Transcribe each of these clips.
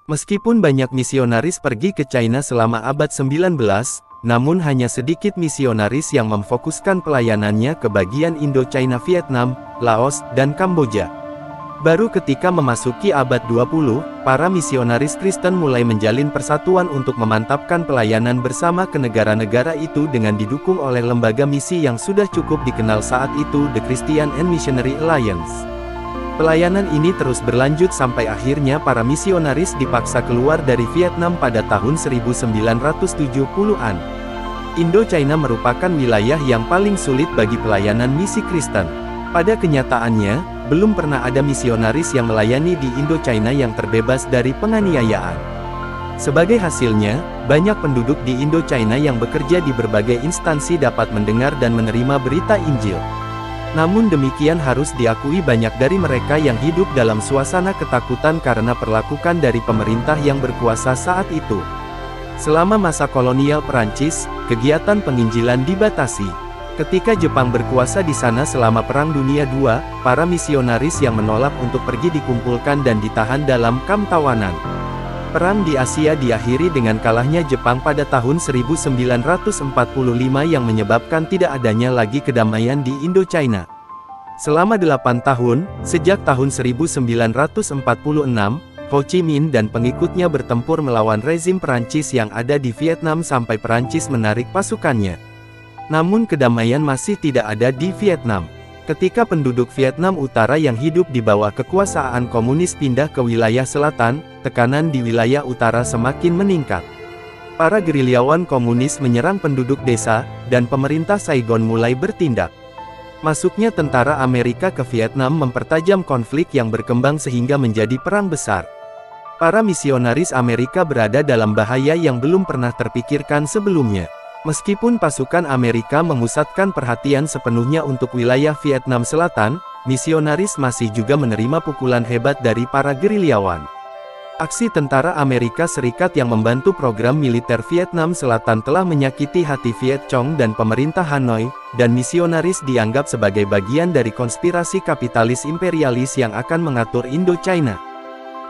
Meskipun banyak misionaris pergi ke China selama abad 19, namun hanya sedikit misionaris yang memfokuskan pelayanannya ke bagian Indo-China, Vietnam, Laos, dan Kamboja. Baru ketika memasuki abad 20, para misionaris Kristen mulai menjalin persatuan untuk memantapkan pelayanan bersama ke negara-negara itu dengan didukung oleh lembaga misi yang sudah cukup dikenal saat itu, The Christian and Missionary Alliance. Pelayanan ini terus berlanjut sampai akhirnya para misionaris dipaksa keluar dari Vietnam pada tahun 1970-an. Indo-China merupakan wilayah yang paling sulit bagi pelayanan misi Kristen. Pada kenyataannya, belum pernah ada misionaris yang melayani di Indo-China yang terbebas dari penganiayaan. Sebagai hasilnya, banyak penduduk di Indo-China yang bekerja di berbagai instansi dapat mendengar dan menerima berita Injil. Namun demikian harus diakui banyak dari mereka yang hidup dalam suasana ketakutan karena perlakuan dari pemerintah yang berkuasa saat itu. Selama masa kolonial Perancis, kegiatan penginjilan dibatasi. Ketika Jepang berkuasa di sana selama Perang Dunia II, para misionaris yang menolak untuk pergi dikumpulkan dan ditahan dalam kamp tawanan. Perang di Asia diakhiri dengan kalahnya Jepang pada tahun 1945 yang menyebabkan tidak adanya lagi kedamaian di Indo-China. Selama 8 tahun, sejak tahun 1946, Ho Chi Minh dan pengikutnya bertempur melawan rezim Perancis yang ada di Vietnam sampai Perancis menarik pasukannya. Namun kedamaian masih tidak ada di Vietnam. Ketika penduduk Vietnam Utara yang hidup di bawah kekuasaan komunis pindah ke wilayah selatan, tekanan di wilayah utara semakin meningkat. Para gerilyawan komunis menyerang penduduk desa, dan pemerintah Saigon mulai bertindak. Masuknya tentara Amerika ke Vietnam mempertajam konflik yang berkembang sehingga menjadi perang besar. Para misionaris Amerika berada dalam bahaya yang belum pernah terpikirkan sebelumnya. Meskipun pasukan Amerika memusatkan perhatian sepenuhnya untuk wilayah Vietnam Selatan, misionaris masih juga menerima pukulan hebat dari para gerilyawan. Aksi tentara Amerika Serikat yang membantu program militer Vietnam Selatan telah menyakiti hati Viet Cong dan pemerintah Hanoi, dan misionaris dianggap sebagai bagian dari konspirasi kapitalis imperialis yang akan mengatur Indo-China.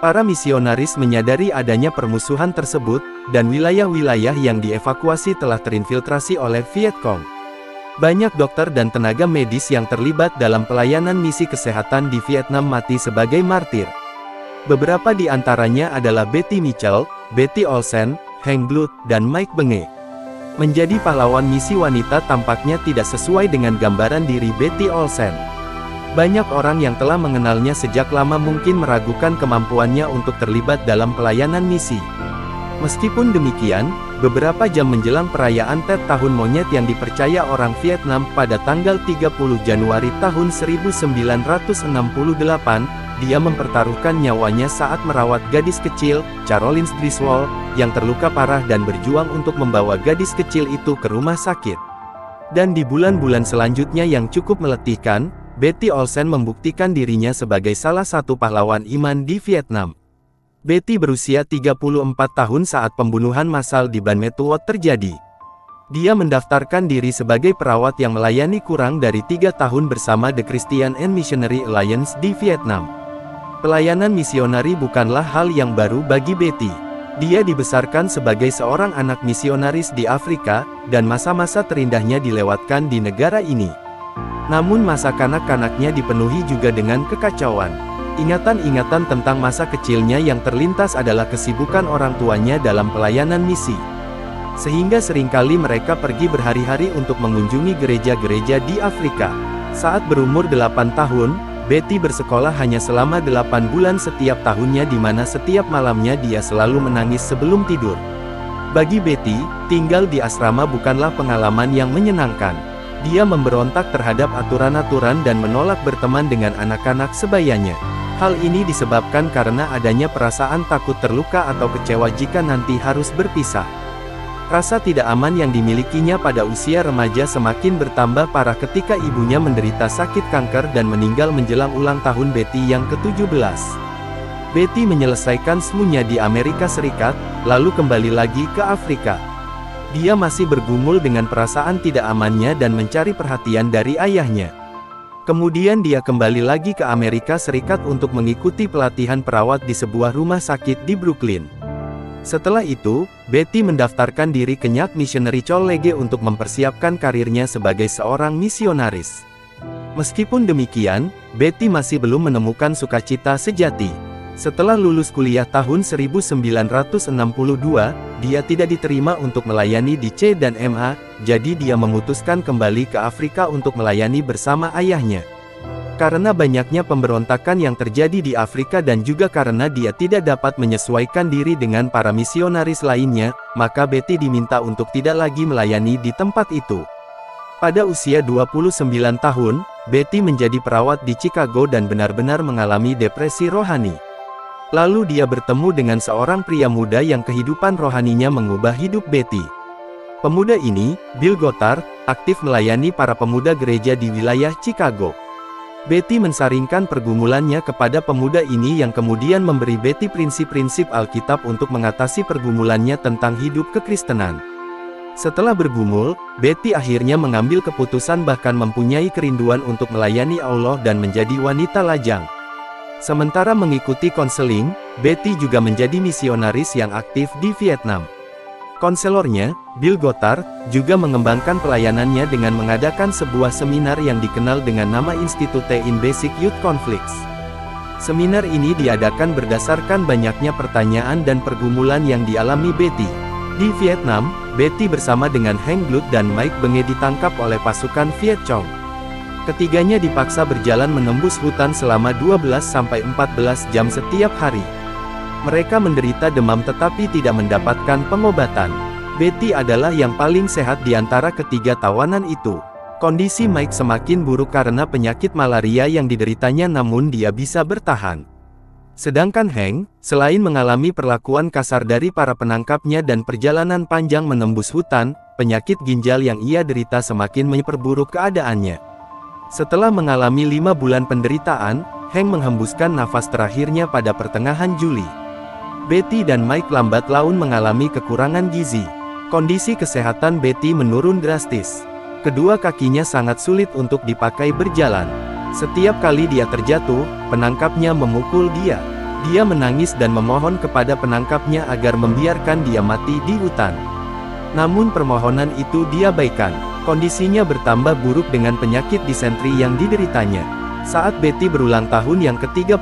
Para misionaris menyadari adanya permusuhan tersebut, dan wilayah-wilayah yang dievakuasi telah terinfiltrasi oleh Viet Cong. Banyak dokter dan tenaga medis yang terlibat dalam pelayanan misi kesehatan di Vietnam mati sebagai martir. Beberapa di antaranya adalah Betty Mitchell, Betty Olsen, Hank Blood, dan Mike Benge. Menjadi pahlawan misi wanita tampaknya tidak sesuai dengan gambaran diri Betty Olsen. Banyak orang yang telah mengenalnya sejak lama mungkin meragukan kemampuannya untuk terlibat dalam pelayanan misi. Meskipun demikian, beberapa jam menjelang perayaan Tet Tahun Monyet yang dipercaya orang Vietnam pada tanggal 30 Januari tahun 1968, dia mempertaruhkan nyawanya saat merawat gadis kecil, Caroline Griswold, yang terluka parah dan berjuang untuk membawa gadis kecil itu ke rumah sakit. Dan di bulan-bulan selanjutnya yang cukup meletihkan, Betty Olsen membuktikan dirinya sebagai salah satu pahlawan iman di Vietnam. Betty berusia 34 tahun saat pembunuhan massal di Ban My Thuot terjadi. Dia mendaftarkan diri sebagai perawat yang melayani kurang dari 3 tahun bersama The Christian and Missionary Alliance di Vietnam. Pelayanan misionari bukanlah hal yang baru bagi Betty. Dia dibesarkan sebagai seorang anak misionaris di Afrika, dan masa-masa terindahnya dilewatkan di negara ini. Namun masa kanak-kanaknya dipenuhi juga dengan kekacauan. Ingatan-ingatan tentang masa kecilnya yang terlintas adalah kesibukan orang tuanya dalam pelayanan misi. Sehingga seringkali mereka pergi berhari-hari untuk mengunjungi gereja-gereja di Afrika. Saat berumur 8 tahun, Betty bersekolah hanya selama 8 bulan setiap tahunnya di mana setiap malamnya dia selalu menangis sebelum tidur. Bagi Betty, tinggal di asrama bukanlah pengalaman yang menyenangkan. Dia memberontak terhadap aturan-aturan dan menolak berteman dengan anak-anak sebayanya. Hal ini disebabkan karena adanya perasaan takut terluka atau kecewa jika nanti harus berpisah. Rasa tidak aman yang dimilikinya pada usia remaja semakin bertambah parah ketika ibunya menderita sakit kanker dan meninggal menjelang ulang tahun Betty yang ke-17. Betty menyelesaikan SMU-nya di Amerika Serikat, lalu kembali lagi ke Afrika. Dia masih bergumul dengan perasaan tidak amannya dan mencari perhatian dari ayahnya. Kemudian dia kembali lagi ke Amerika Serikat untuk mengikuti pelatihan perawat di sebuah rumah sakit di Brooklyn. Setelah itu, Betty mendaftarkan diri ke Nyak Missionary College untuk mempersiapkan karirnya sebagai seorang misionaris. Meskipun demikian, Betty masih belum menemukan sukacita sejati. Setelah lulus kuliah tahun 1962, dia tidak diterima untuk melayani di C&MA, jadi dia memutuskan kembali ke Afrika untuk melayani bersama ayahnya. Karena banyaknya pemberontakan yang terjadi di Afrika dan juga karena dia tidak dapat menyesuaikan diri dengan para misionaris lainnya, maka Betty diminta untuk tidak lagi melayani di tempat itu. Pada usia 29 tahun, Betty menjadi perawat di Chicago dan benar-benar mengalami depresi rohani. Lalu dia bertemu dengan seorang pria muda yang kehidupan rohaninya mengubah hidup Betty. Pemuda ini, Bill Gothard, aktif melayani para pemuda gereja di wilayah Chicago. Betty mensaringkan pergumulannya kepada pemuda ini yang kemudian memberi Betty prinsip-prinsip Alkitab untuk mengatasi pergumulannya tentang hidup kekristenan. Setelah bergumul, Betty akhirnya mengambil keputusan bahkan mempunyai kerinduan untuk melayani Allah dan menjadi wanita lajang. Sementara mengikuti konseling, Betty juga menjadi misionaris yang aktif di Vietnam. Konselornya, Bill Gothard, juga mengembangkan pelayanannya dengan mengadakan sebuah seminar yang dikenal dengan nama Institute in Basic Youth Conflicts. Seminar ini diadakan berdasarkan banyaknya pertanyaan dan pergumulan yang dialami Betty. Di Vietnam, Betty bersama dengan Heng Blut dan Mike Benge ditangkap oleh pasukan Viet Cong. Ketiganya dipaksa berjalan menembus hutan selama 12-14 jam setiap hari. Mereka menderita demam tetapi tidak mendapatkan pengobatan. Betty adalah yang paling sehat di antara ketiga tawanan itu. Kondisi Mike semakin buruk karena penyakit malaria yang dideritanya namun dia bisa bertahan. Sedangkan Heng, selain mengalami perlakuan kasar dari para penangkapnya dan perjalanan panjang menembus hutan, penyakit ginjal yang ia derita semakin memperburuk keadaannya. Setelah mengalami 5 bulan penderitaan, Heng menghembuskan nafas terakhirnya pada pertengahan Juli. Betty dan Mike lambat laun mengalami kekurangan gizi. Kondisi kesehatan Betty menurun drastis. Kedua kakinya sangat sulit untuk dipakai berjalan. Setiap kali dia terjatuh, penangkapnya memukul dia. Dia menangis dan memohon kepada penangkapnya agar membiarkan dia mati di hutan. Namun permohonan itu diabaikan. Kondisinya bertambah buruk dengan penyakit disentri yang dideritanya. Saat Betty berulang tahun yang ke-35,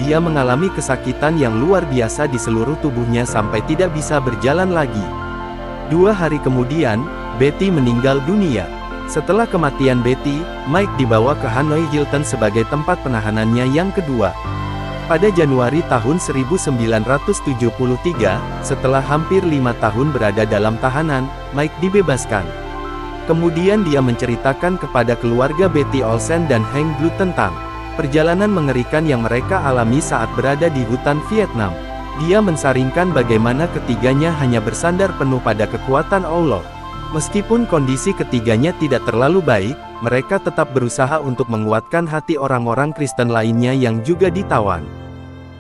dia mengalami kesakitan yang luar biasa di seluruh tubuhnya sampai tidak bisa berjalan lagi. 2 hari kemudian, Betty meninggal dunia. Setelah kematian Betty, Mike dibawa ke Hanoi Hilton sebagai tempat penahanannya yang kedua. Pada Januari tahun 1973, setelah hampir 5 tahun berada dalam tahanan, Mike dibebaskan. Kemudian dia menceritakan kepada keluarga Betty Olsen dan Heng Blut tentang perjalanan mengerikan yang mereka alami saat berada di hutan Vietnam. Dia mensaringkan bagaimana ketiganya hanya bersandar penuh pada kekuatan Allah. Meskipun kondisi ketiganya tidak terlalu baik, mereka tetap berusaha untuk menguatkan hati orang-orang Kristen lainnya yang juga ditawan.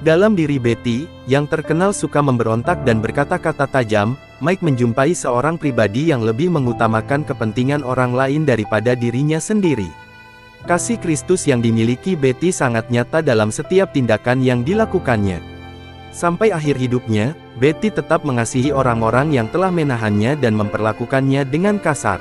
Dalam diri Betty, yang terkenal suka memberontak dan berkata-kata tajam, Mike menjumpai seorang pribadi yang lebih mengutamakan kepentingan orang lain daripada dirinya sendiri. Kasih Kristus yang dimiliki Betty sangat nyata dalam setiap tindakan yang dilakukannya. Sampai akhir hidupnya, Betty tetap mengasihi orang-orang yang telah menahannya dan memperlakukannya dengan kasar.